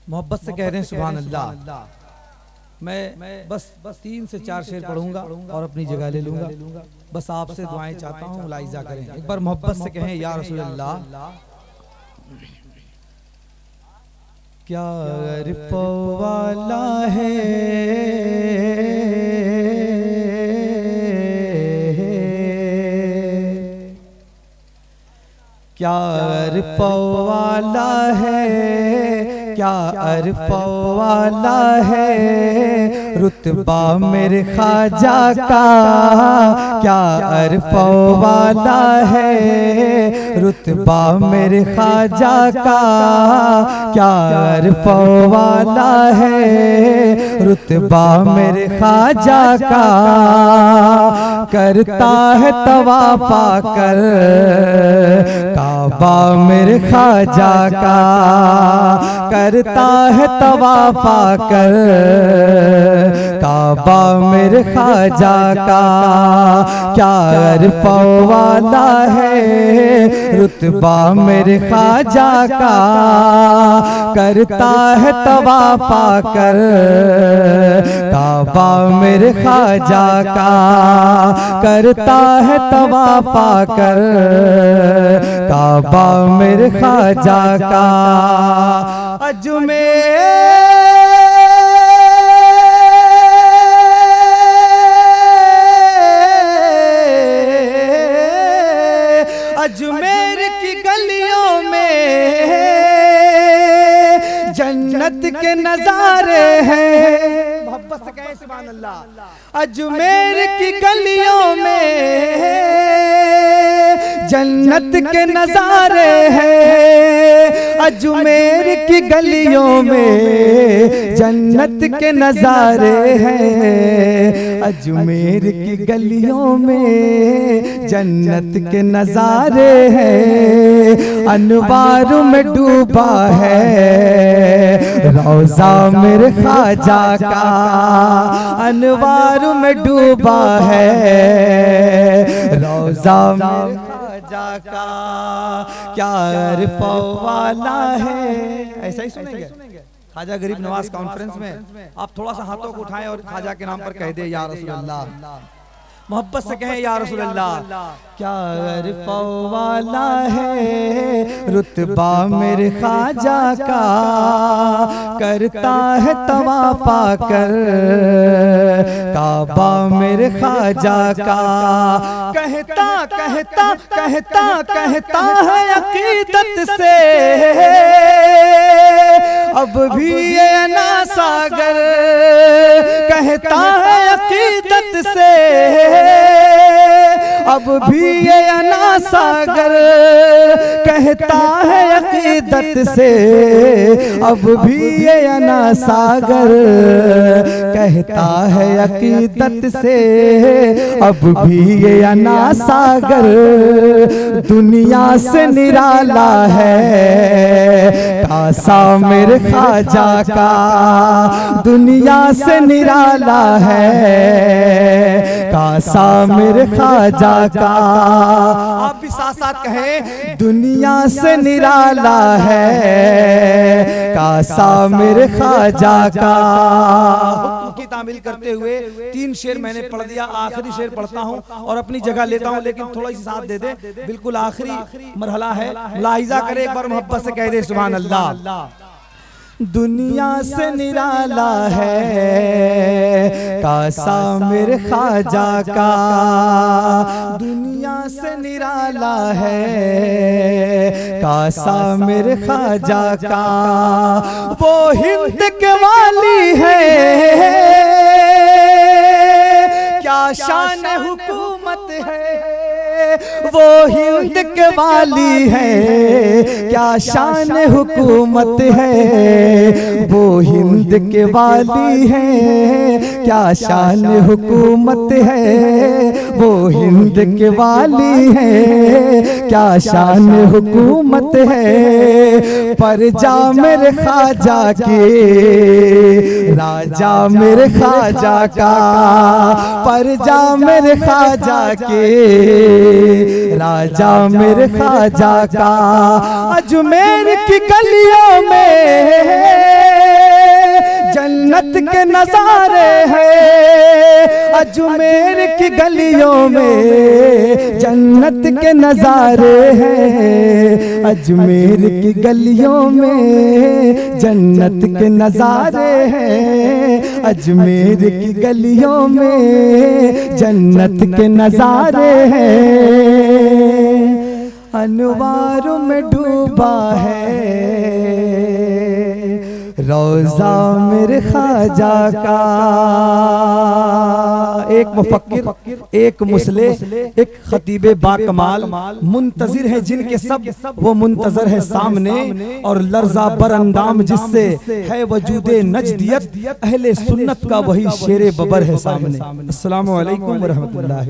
मोहब्बत से कह रहे हैं सुभान अल्लाह। मैं बस 3 से 4 शेर पढ़ूंगा और अपनी जगह ले लूंगा। बस आपसे दुआएं चाहता हूँ, मुलाइजा करें। एक बार मोहब्बत से कहें या रसूल अल्लाह। क्या रिफ़ वाला है, क्या रिफ़ वाला है, क्या अरफ़ वाला है रुतबा मेरे ख्वाजा का, क्या अरफ़ वाला है रुतबा मेरे ख्वाजा का, क्या अरफ़ वाला है रुतबा मेरे ख्वाजा का। करता है तवाफ़ पाकर काबा मेरे ख्वाजा का, करता है तवाफ़ पाकर काबा मेरे ख्वाजा का। क्या अरफ़ वाला है रुतबा मेरे ख्वाजा का, करता है तवाफ़ पाकर काबा मेरे ख्वाजा का, करता है तवाफ़ पाकर काबा मेरे ख्वाजा का। अजमेर अजमेर की गलियों में जन्नत के नजारे हैं। मोहब्बत से कहें सुभान अल्लाह। अजमेर की गलियों में जन्नत के नजारे हैं, अजमेर की गलियों में जन्नत के नजारे हैं, अजमेर की गलियों में जन्नत के नजारे हैं। अनवार में डूबा है रौज़ा मेरे ख्वाजा का, अनवार में डूबा है रौज़ा मेरे ख्वाजा का। क्या अरफ़ वाला है। ऐसा ही सुनेंगे ख्वाजा गरीब नवाज कॉन्फ्रेंस में। आप थोड़ा सा हाथों को उठाएं और ख्वाजा के नाम पर कह दे या रसूल अल्लाह। मोहब्बत से कहें या रसूल अल्लाह। क्या अरफ़ वाला है रुतबा मेरे ख्वाजा का, करता है तवाफ़ पाकर काबा मेरे ख्वाजा का। कहता कहता कहता कहता है अकीदत से अब भी ये ना सागर, कहता है अकीदत से अब भी ये अना सागर, कहता है अकीदत से अब भी ये अना सागर, कहता है अकीदत से अब भी ये अना सागर। दुनिया से निराला है कासा मेरे ख्वाजा का, दुनिया से निराला है कासा मेरे ख्वाजा का। आप भी साथ साथ कहें दुनिया से निराला है कासा मेरे ख्वाजा का। हुक्म की तामील करते हुए 3 शेर मैंने पढ़ दिया, आखिरी शेर पढ़ता हूँ और अपनी जगह लेता हूँ, लेकिन थोड़ा सी साथ दे दे, बिल्कुल आखिरी मरहला है। लाइजा करे एक बार मोहब्बत से कह दे सुभान अल्लाह। दुनिया से निराला है कासा मेरे ख्वाजा का, दुनिया से निराला है कासा मेरे ख्वाजा का। वो हिंद के वाली है क्या शान हुकूमत है, वो हिंद के वाली है क्या शान हुकूमत है, वो हिंद के वाली है क्या शान हुकूमत है, वो हिंद के वाली है क्या शान हुकूमत है। पर जा मेरे ख्वाजा के राजा मेरे ख्वाजा का, पर जा मेरे ख्वाजा के राजा मेरे ख्वाजा का। अजमेर की गलियों में जन्नत के नजारे हैं अजमेर की गलियों में, जन्नत के नजारे हैं अजमेर की गलियों में, जन्नत के नजारे हैं अजमेर की गलियों में, जन्नत के नजारे हैं। अनवारों में डूबा है रोज़ा मेरे ख्वाजा का। एक मुफक्किर, एक मुसले, एक खतीबे बाकमाल मुंतजिर है जिनके सब वो मुंतजर है सामने, और लर्जा बरअंदाम जिससे है वजूदे नजदियत, अहले सुन्नत का वही शेरे बबर है सामने। अस्सलामु अलैकुम व रहमतुल्लाह।